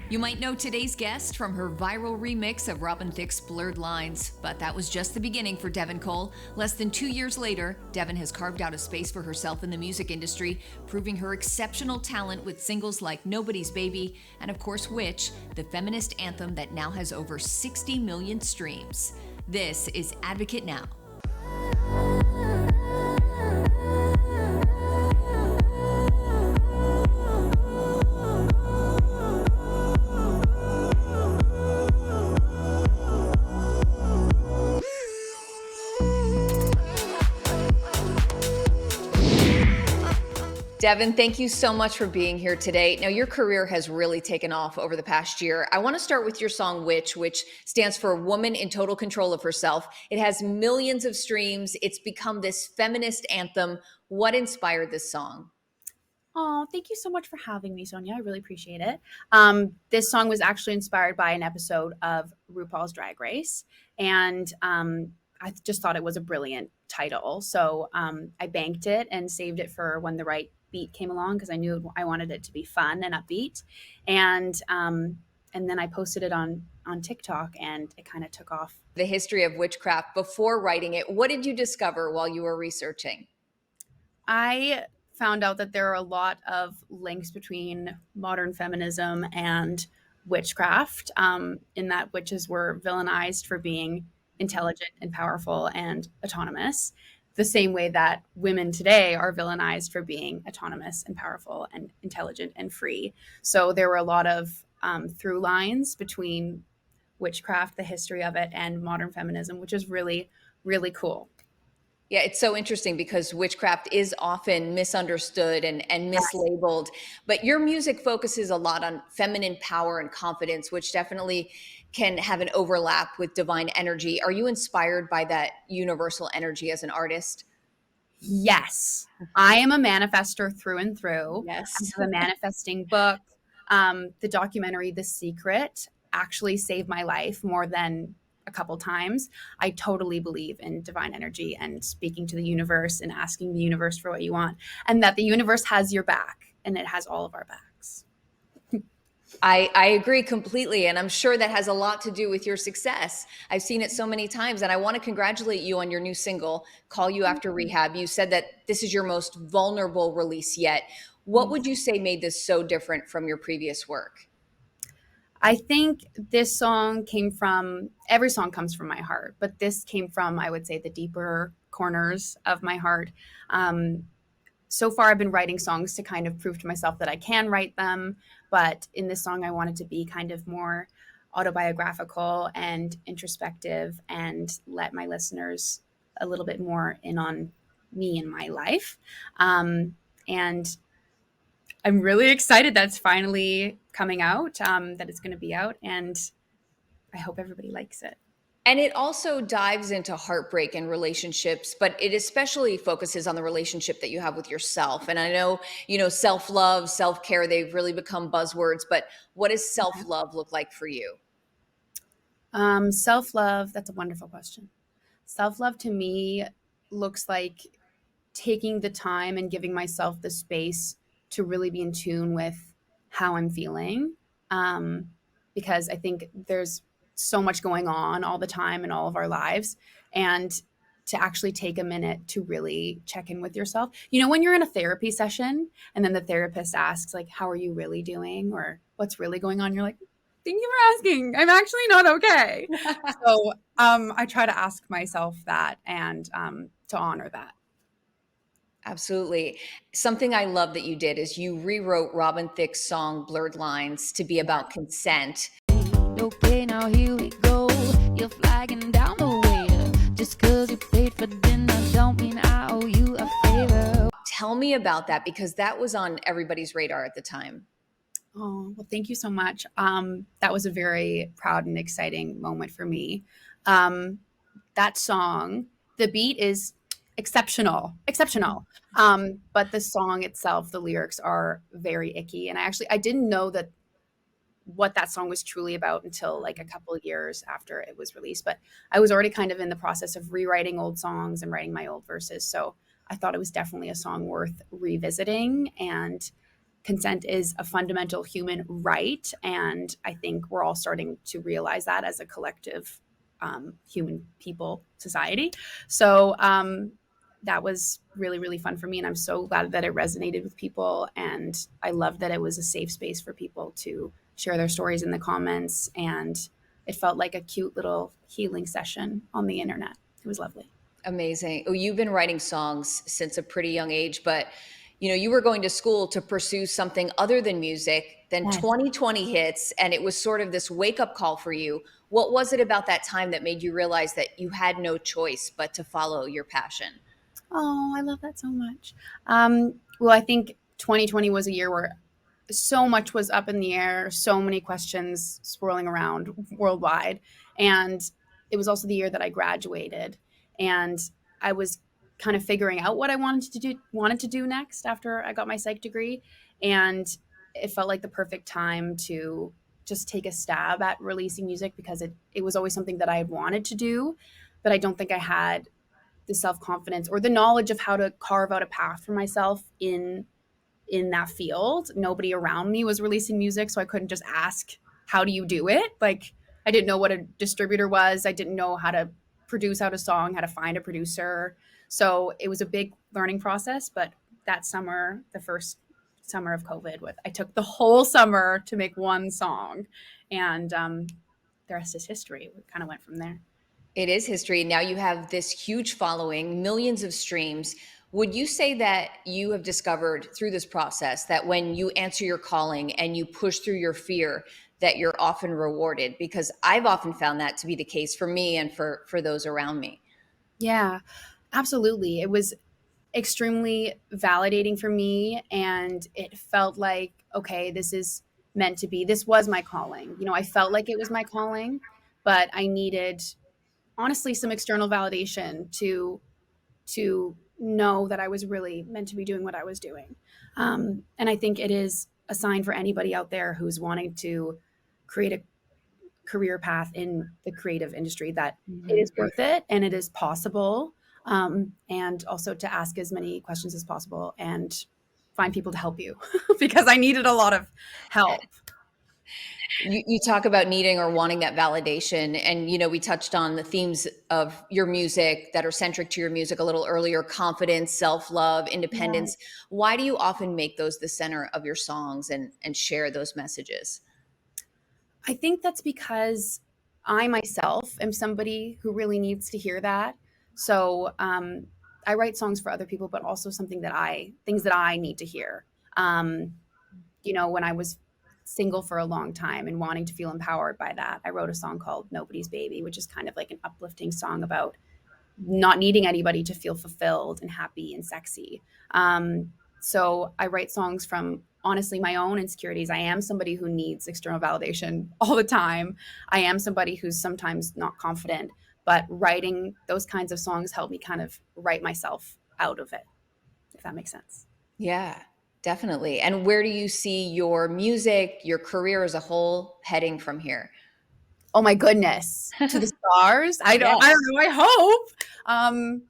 You might know today's guest from her viral remix of Robin Thicke's Blurred Lines, but that was just the beginning for Devon Cole. Less than 2 years later, Devon has carved out a space for herself in the music industry, proving her exceptional talent with singles like Nobody's Baby and, of course, Witch, the feminist anthem that now has over 60 million streams. This is Advocate Now. Devon, thank you so much for being here today. Now, your career has really taken off over the past year. I want to start with your song, Witch, which stands for Woman in Total Control of Herself. It has millions of streams. It's become this feminist anthem. What inspired this song? Oh, thank you so much for having me, Sonia. I really appreciate it. This song was actually inspired by an episode of RuPaul's Drag Race, and I just thought it was a brilliant title. So I banked it and saved it for when the right beat came along, because I knew I wanted it to be fun and upbeat. And then I posted it on TikTok, and it kind of took off. The history of witchcraft before writing it. What did you discover while you were researching? I found out that there are a lot of links between modern feminism and witchcraft, in that witches were villainized for being intelligent and powerful and autonomous, the same way that women today are villainized for being autonomous and powerful and intelligent and free. So there were a lot of through lines between witchcraft, the history of it, and modern feminism, which is really, really cool. Yeah, it's so interesting because witchcraft is often misunderstood and mislabeled, but your music focuses a lot on feminine power and confidence, which definitely can have an overlap with divine energy. Are you inspired by that universal energy as an artist? Yes, I am a manifester through and through. Yes. I have a manifesting book. The documentary The Secret actually saved my life more than a couple times. I totally believe in divine energy and speaking to the universe and asking the universe for what you want, and that the universe has your back, and it has all of our backs. I agree completely. And I'm sure that has a lot to do with your success. I've seen it so many times. And I want to congratulate you on your new single, Call You After Rehab. You said that this is your most vulnerable release yet. What would you say made this so different from your previous work? I think this song every song comes from my heart, but this came from, I would say, the deeper corners of my heart. So far, I've been writing songs to kind of prove to myself that I can write them. But in this song, I wanted to be kind of more autobiographical and introspective and let my listeners a little bit more in on me and my life. And I'm really excited that it's finally coming out, that it's going to be out. And I hope everybody likes it. And it also dives into heartbreak and relationships, but it especially focuses on the relationship that you have with yourself. And I know, self-love, self-care, they've really become buzzwords, but what does self-love look like for you? Self-love, that's a wonderful question. Self-love to me looks like taking the time and giving myself the space to really be in tune with how I'm feeling. Because I think there's so much going on all the time in all of our lives, and to actually take a minute to really check in with yourself. When you're in a therapy session and then the therapist asks, like, how are you really doing, or what's really going on? You're like, thank you for asking. I'm actually not okay. So I try to ask myself that and to honor that. Absolutely. Something I love that you did is you rewrote Robin Thicke's song Blurred Lines to be about consent. Okay, now here we go. You're flagging down the waiter. Just cause you paid for dinner don't mean I owe you a favor. Tell me about that, because that was on everybody's radar at the time. Oh, well, thank you so much. That was a very proud and exciting moment for me. That song, the beat is exceptional. But the song itself, the lyrics are very icky. And I didn't know what that song was truly about until like a couple of years after it was released. But I was already kind of in the process of rewriting old songs and writing my old verses. So I thought it was definitely a song worth revisiting and consent is a fundamental human right. And I think we're all starting to realize that as a collective human people society. So that was really, really fun for me. And I'm so glad that it resonated with people. And I love that it was a safe space for people to share their stories in the comments. And it felt like a cute little healing session on the internet. It was lovely. Amazing. Oh, you've been writing songs since a pretty young age, but you were going to school to pursue something other than music. Then Yes. 2020 hits, and it was sort of this wake-up call for you. What was it about that time that made you realize that you had no choice but to follow your passion? Oh, I love that so much. Well, I think 2020 was a year where so much was up in the air, so many questions swirling around worldwide. And it was also the year that I graduated. And I was kind of figuring out what I wanted to do next after I got my psych degree. And it felt like the perfect time to just take a stab at releasing music, because it was always something that I had wanted to do, but I don't think I had the self-confidence or the knowledge of how to carve out a path for myself in that field. Nobody around me was releasing music, so I couldn't just ask, how do you do it? Like, I didn't know what a distributor was. I didn't know how to produce out a song, how to find a producer. So it was a big learning process. But that summer, the first summer of COVID, I took the whole summer to make one song, and the rest is history. We kind of went from there. It is history. Now you have this huge following, millions of streams. Would you say that you have discovered through this process that when you answer your calling and you push through your fear, that you're often rewarded? Because I've often found that to be the case for me and for those around me. Yeah, absolutely. It was extremely validating for me, and it felt like, okay, this is meant to be. This was my calling. I felt like it was my calling, but I needed, honestly, some external validation to know that I was really meant to be doing what I was doing. And I think it is a sign for anybody out there who's wanting to create a career path in the creative industry that it is worth it and it is possible. And also to ask as many questions as possible and find people to help you because I needed a lot of help. You talk about needing or wanting that validation. And, we touched on the themes of your music that are centric to your music a little earlier: confidence, self-love, independence. Yeah. Why do you often make those the center of your songs and share those messages? I think that's because I myself am somebody who really needs to hear that. So I write songs for other people, but also things that I need to hear. When I was single for a long time and wanting to feel empowered by that, I wrote a song called Nobody's Baby, which is kind of like an uplifting song about not needing anybody to feel fulfilled and happy and sexy. So I write songs from, honestly, my own insecurities. I am somebody who needs external validation all the time. I am somebody who's sometimes not confident, but writing those kinds of songs help me kind of write myself out of it, if that makes sense. Yeah. Definitely. And where do you see your music, your career as a whole heading from here? Oh my goodness, to the stars. I don't know. I hope.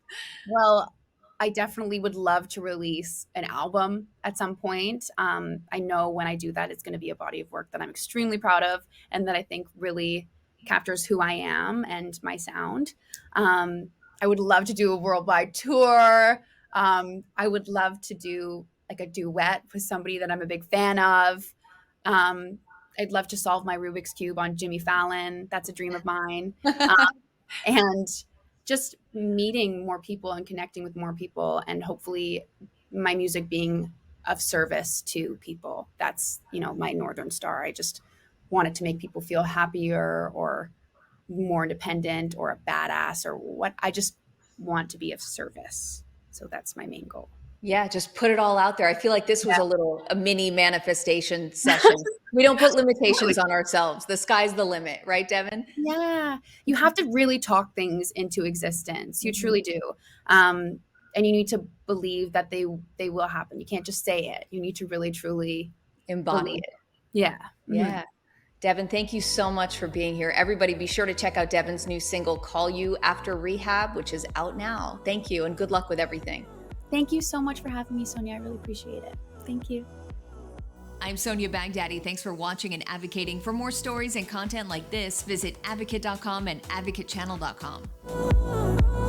Well, I definitely would love to release an album at some point. I know when I do that, it's going to be a body of work that I'm extremely proud of and that I think really captures who I am and my sound. I would love to do a worldwide tour. I would love to do like a duet with somebody that I'm a big fan of. I'd love to solve my Rubik's Cube on Jimmy Fallon. That's a dream of mine. And just meeting more people and connecting with more people, and hopefully my music being of service to people. That's, my Northern Star. I just wanted to make people feel happier or more independent or a badass or what. I just want to be of service. So that's my main goal. Yeah, just put it all out there. I feel like this was a mini manifestation session. We don't put limitations on ourselves. The sky's the limit, right, Devon? Yeah. You have to really talk things into existence. You truly do. And you need to believe that they will happen. You can't just say it. You need to really, truly embody it. Yeah. Yeah. Devon, thank you so much for being here. Everybody, be sure to check out Devon's new single, Call You After Rehab, which is out now. Thank you, and good luck with everything. Thank you so much for having me, Sonia. I really appreciate it. Thank you. I'm Sonia Baghdadi. Thanks for watching and advocating. For more stories and content like this, visit advocate.com and advocatechannel.com.